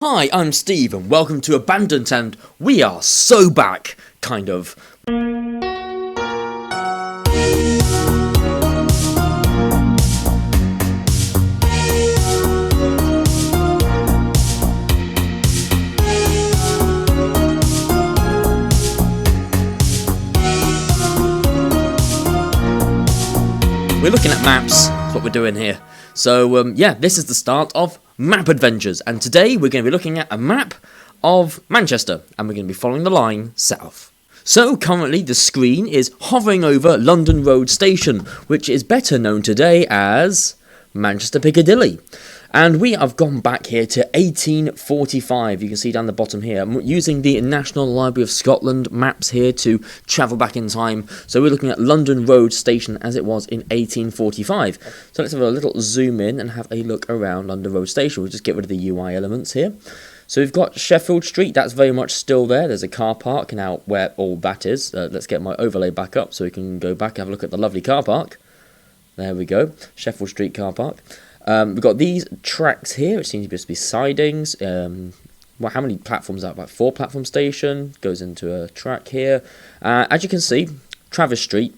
Hi, I'm Steve and welcome to Abandoned, and we are so back, kind of. We're looking at maps, that's what we're doing here. So, yeah, this is the start of Map Adventures, and today we're going to be looking at a map of Manchester, and we're going to be following the line south. So, currently the screen is hovering over London Road Station, which is better known today as Manchester Piccadilly. And we have gone back here to 1845, you can see down the bottom here. I'm using the National Library of Scotland maps here to travel back in time. So we're looking at London Road Station as it was in 1845. So let's have a little zoom in and have a look around London Road Station. We'll just get rid of the UI elements here. So we've got Sheffield Street, that's very much still there. There's a car park now where all that is. Let's get my overlay back up so we can go back and have a look at the lovely car park. There we go, Sheffield Street car park. We've got these tracks here, which seem to just be sidings. Well, how many platforms are about 4 platform station, goes into a track here. As you can see, Travis Street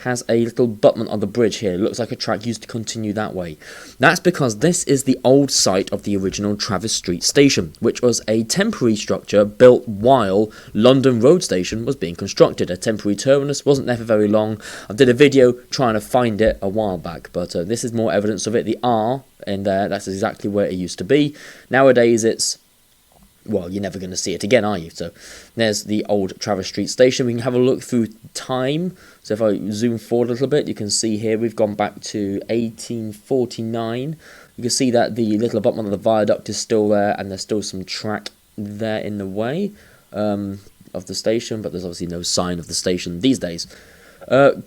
has a little abutment on the bridge here. It looks like a track used to continue that way. That's because this is the old site of the original Travis Street station, which was a temporary structure built while London Road Station was being constructed. A temporary terminus, wasn't there for very long. I did a video trying to find it a while back, but this is more evidence of it. The R in there, that's exactly where it used to be. Nowadays it's, well, you're never going to see it again, are you? So there's the old Travis Street station. We can have a look through time. So if I zoom forward a little bit, you can see here we've gone back to 1849. You can see that the little abutment of the viaduct is still there, and there's still some track there in the way of the station, but there's obviously no sign of the station these days.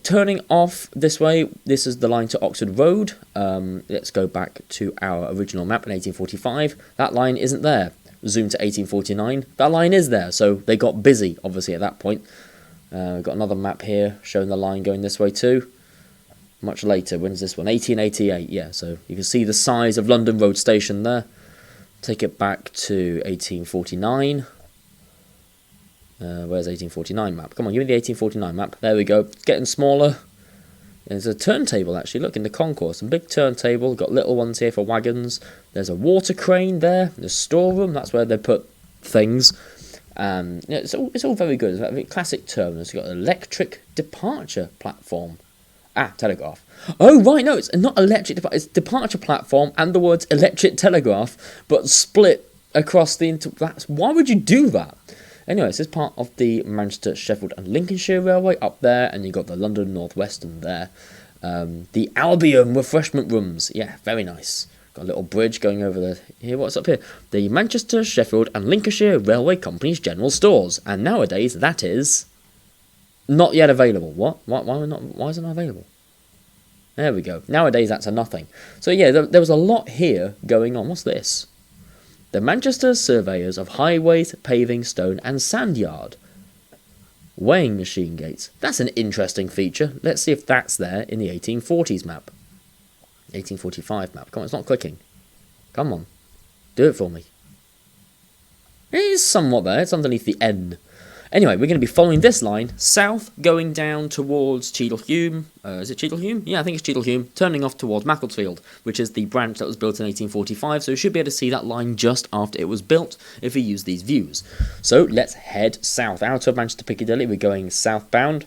Turning off this way, this is the line to Oxford Road. Let's go back to our original map in 1845. That line isn't there. Zoom to 1849, that line is there, so they got busy, obviously, at that point. We've got another map here showing the line going this way too. Much later, when's this one? 1888, yeah, so you can see the size of London Road Station there. Take it back to 1849. Where's 1849 map? Come on, give me the 1849 map. There we go, it's getting smaller. There's a turntable, actually. Look, in the concourse, a big turntable. Got little ones here for wagons. There's a water crane there. The storeroom, that's where they put things. Yeah, it's all very good. It's a very classic terminus. You've got an electric departure platform. Telegraph. Oh, right, no, it's not electric. It's departure platform and the words electric telegraph, but split across the... Why would you do that? Anyway, this is part of the Manchester, Sheffield and Lincolnshire Railway up there, and you've got the London North Western there. The Albion refreshment rooms, yeah, very nice. Got a little bridge going over the... Here, what's up here? The Manchester, Sheffield and Lincolnshire Railway Company's General Stores, and nowadays that is not yet available. What? Why is it not available? There we go. Nowadays that's a nothing. So yeah, there was a lot here going on. What's this? The Manchester Surveyors of Highways, Paving, Stone and Sand Yard. Weighing machine gates. That's an interesting feature. Let's see if that's there in the 1840s map. 1845 map. Come on, it's not clicking. Come on. Do it for me. It is somewhat there. It's underneath the N. Anyway, we're going to be following this line south, going down towards Cheadle-Hulme. Is it Cheadle-Hulme? Yeah, I think it's Cheadle-Hulme. Turning off towards Macclesfield, which is the branch that was built in 1845. So you should be able to see that line just after it was built if we use these views. So let's head south. Out of Manchester Piccadilly, we're going southbound.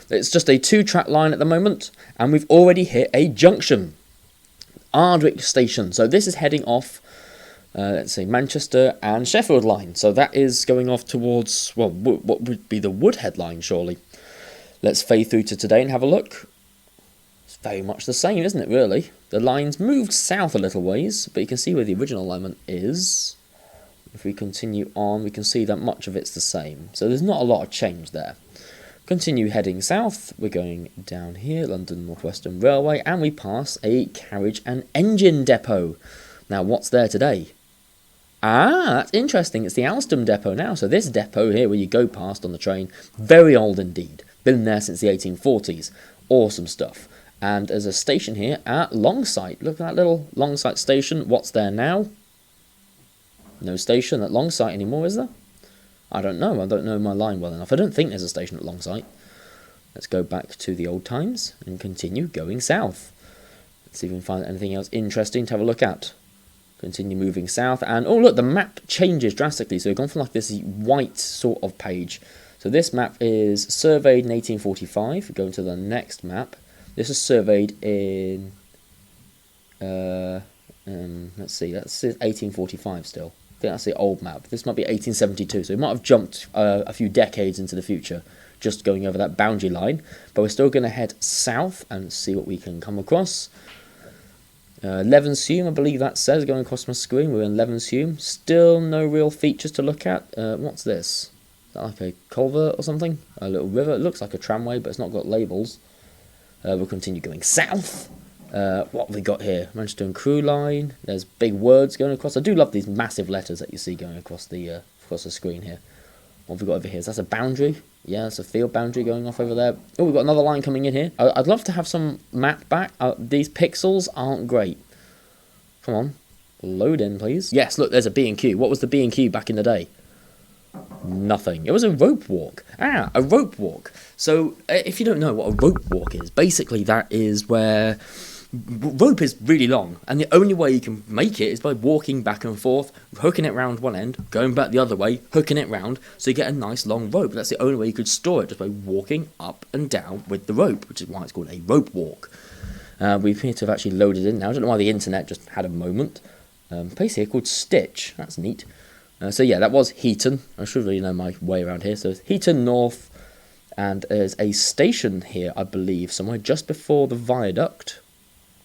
It's just a 2-track line at the moment, and we've already hit a junction. Ardwick Station. So this is heading off... let's see, Manchester and Sheffield line. So that is going off towards, well, what would be the Woodhead line, surely. Let's fade through to today and have a look. It's very much the same, isn't it, really? The line's moved south a little ways, but you can see where the original alignment is. If we continue on, we can see that much of it's the same. So there's not a lot of change there. Continue heading south. We're going down here, London North Western Railway, and we pass a carriage and engine depot. Now, what's there today? That's interesting. It's the Alstom depot now. So this depot here where you go past on the train, very old indeed. Been there since the 1840s. Awesome stuff. And there's a station here at Longsight. Look at that little Longsight station. What's there now? No station at Longsight anymore, is there? I don't know. I don't know my line well enough. I don't think there's a station at Longsight. Let's go back to the old times and continue going south. Let's see if we can find anything else interesting to have a look at. Continue moving south, and oh look, the map changes drastically. So we've gone from like this white sort of page. So this map is surveyed in 1845. Going to the next map. This is surveyed in let's see, that's 1845 still. I think that's the old map. This might be 1872, so we might have jumped a few decades into the future, just going over that boundary line. But we're still going to head south and see what we can come across. Levenshulme, I believe that says, going across my screen. We're in Levenshulme. Still no real features to look at. What's this? Is that like a culvert or something? A little river. It looks like a tramway, but it's not got labels. We'll continue going south. What have we got here? Manchester and Crew Line. There's big words going across. I do love these massive letters that you see going across the screen here. What have we got over here? Is that a boundary? Yeah, it's a field boundary going off over there. Oh, we've got another line coming in here. I'd love to have some map back. These pixels aren't great. Come on. Load in, please. Yes, look, there's a B&Q. What was the B&Q back in the day? Nothing. It was a rope walk. Ah, a rope walk. So, if you don't know what a rope walk is, basically that is where rope is really long, and the only way you can make it is by walking back and forth, hooking it round one end, going back the other way, hooking it round, so you get a nice long rope. That's the only way you could store it, just by walking up and down with the rope, which is why it's called a rope walk. We appear to have actually loaded in now. I don't know why the internet just had a moment. Place here called Stitch. That's neat. So yeah, that was Heaton. I should really know my way around here. So it's Heaton North, and there's a station here, I believe, somewhere just before the viaduct.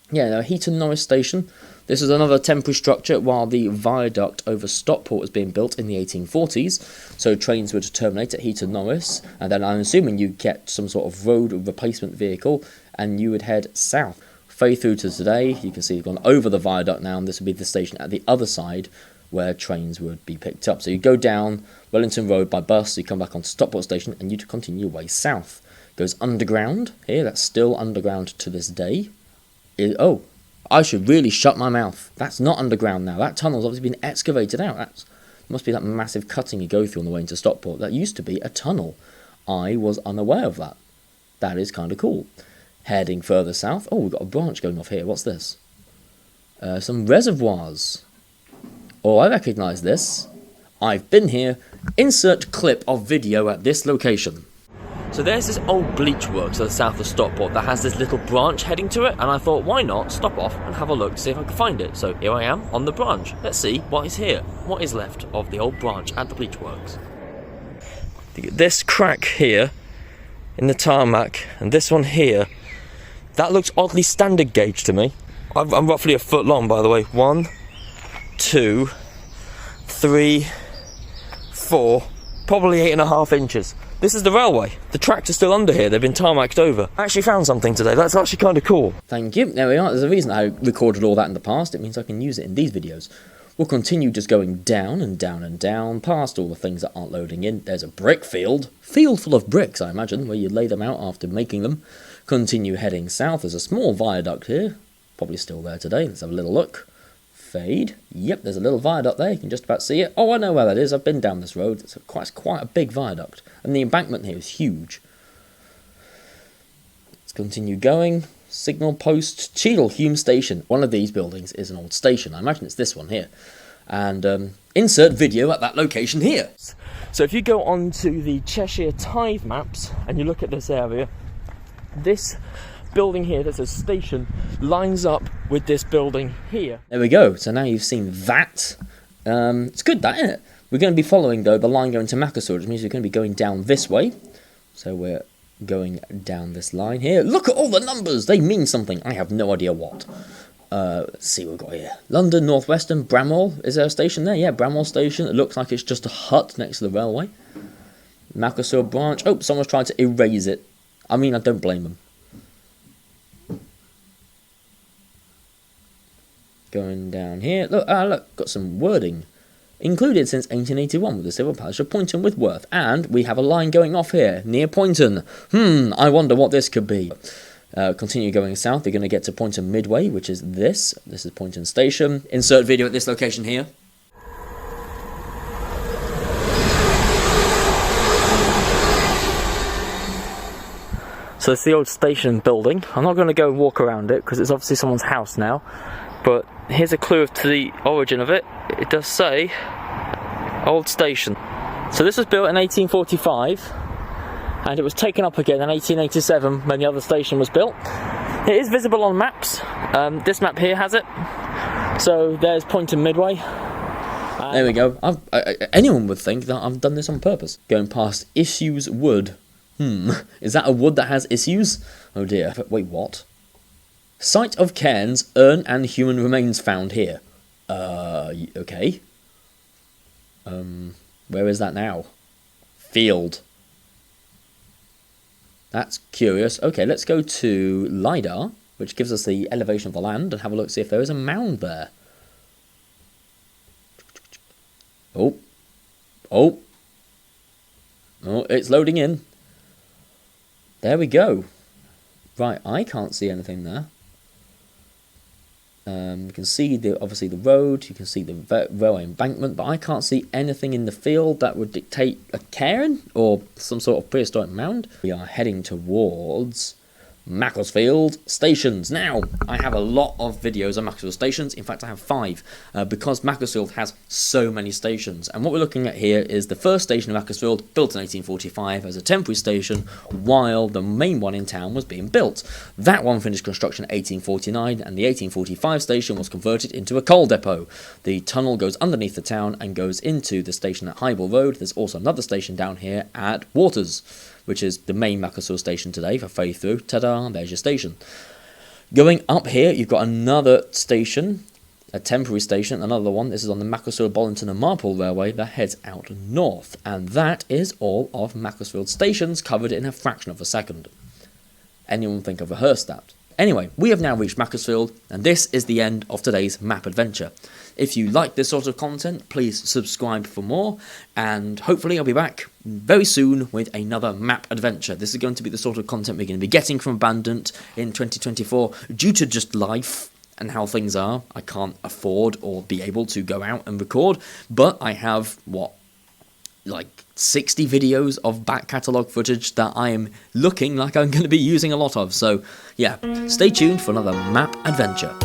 Yeah, no, Heaton Norris Station. This is another temporary structure while the viaduct over Stockport was being built in the 1840s. So trains were to terminate at Heaton Norris, and then I'm assuming you get some sort of road replacement vehicle, and you would head south. Fade through to today, you can see you've gone over the viaduct now, and this would be the station at the other side where trains would be picked up. So you go down Wellington Road by bus, you come back onto Stockport Station, and you continue your way south. Goes underground here, that's still underground to this day. Oh, I should really shut my mouth. That's not underground now. That tunnel's obviously been excavated out. That must be that massive cutting you go through on the way into Stockport. That used to be a tunnel. I was unaware of that. That is kind of cool. Heading further south. Oh, we've got a branch going off here. What's this? Some reservoirs. Oh, I recognise this. I've been here. Insert clip of video at this location. So there's this old bleach works to the south of Stockport that has this little branch heading to it, and I thought, why not stop off and have a look to see if I can find it. So here I am on the branch. Let's see what is here. What is left of the old branch at the bleach works. This crack here in the tarmac, and this one here, that looks oddly standard gauge to me. I'm roughly a foot long, by the way. 1, 2, 3, 4, probably 8.5 inches. This is the railway. The tracks are still under here. They've been tarmacked over. I actually found something today. That's actually kind of cool. Thank you. There we are. There's a reason I recorded all that in the past. It means I can use it in these videos. We'll continue just going down and down and down, past all the things that aren't loading in. There's a brick field. Field full of bricks, I imagine, where you lay them out after making them. Continue heading south. There's a small viaduct here. Probably still there today. Let's have a little look. Fade. Yep, there's a little viaduct there. You can just about see it. Oh, I know where that is. I've been down this road. It's quite a big viaduct. And the embankment here is huge. Let's continue going. Signal post Cheadle Station. One of these buildings is an old station. I imagine it's this one here. And insert video at that location here. So if you go on to the Cheshire Tithe maps and you look at this area, this building here that's a station lines up with this building here. There we go. So now you've seen that. It's good, that, isn't it? We're going to be following, though, the line going to Macclesfield, which means we're going to be going down this way. So we're going down this line here. Look at all the numbers. They mean something. I have no idea what. Let's see what we've got here. London, North Western, Bramwell. Is there a station there? Yeah, Bramwell Station. It looks like it's just a hut next to the railway. Macclesfield branch. Oh, someone's trying to erase it. I mean, I don't blame them. Going down here. Look, look, got some wording. Included since 1881 with the civil parish of Poynton with Worth. And we have a line going off here, near Poynton. I wonder what this could be. Continue going south, you're going to get to Poynton Midway, which is this. This is Poynton Station. Insert video at this location here. So it's the old station building. I'm not going to go and walk around it because it's obviously someone's house now. But here's a clue to the origin of it. It does say old station. So this was built in 1845 and it was taken up again in 1887 when the other station was built. It is visible on maps. This map here has it. So there's Poynton Midway. There we go. Anyone would think that I've done this on purpose. Going past Issues Wood. Is that a wood that has issues? Oh dear. Wait, what? Site of cairns, urn and human remains found here. Okay. Where is that now? Field. That's curious. Okay, let's go to LiDAR, which gives us the elevation of the land, and have a look, see if there is a mound there. Oh, it's loading in. There we go. Right, I can't see anything there. You can see obviously the road, you can see the railway embankment, but I can't see anything in the field that would dictate a cairn or some sort of prehistoric mound. We are heading towards Macclesfield stations. Now, I have a lot of videos on Macclesfield stations. In fact, I have 5 because Macclesfield has so many stations. And what we're looking at here is the first station of Macclesfield, built in 1845 as a temporary station while the main one in town was being built. That one finished construction in 1849 and the 1845 station was converted into a coal depot. The tunnel goes underneath the town and goes into the station at Highbull Road. There's also another station down here at Waters, which is the main Macclesfield station today. If I fade through, ta-da, there's your station. Going up here, you've got another station, a temporary station, another one. This is on the Macclesfield, Bollington and Marple Railway that heads out north. And that is all of Macclesfield stations covered in a fraction of a second. Anyone think I've rehearsed that? Anyway, we have now reached Macclesfield, and this is the end of today's map adventure. If you like this sort of content, please subscribe for more, and hopefully I'll be back very soon with another map adventure. This is going to be the sort of content we're going to be getting from Abandoned in 2024, due to just life and how things are. I can't afford or be able to go out and record, but I have, like 60 videos of back catalogue footage that I am looking like I'm going to be using a lot of. So yeah, stay tuned for another map adventure.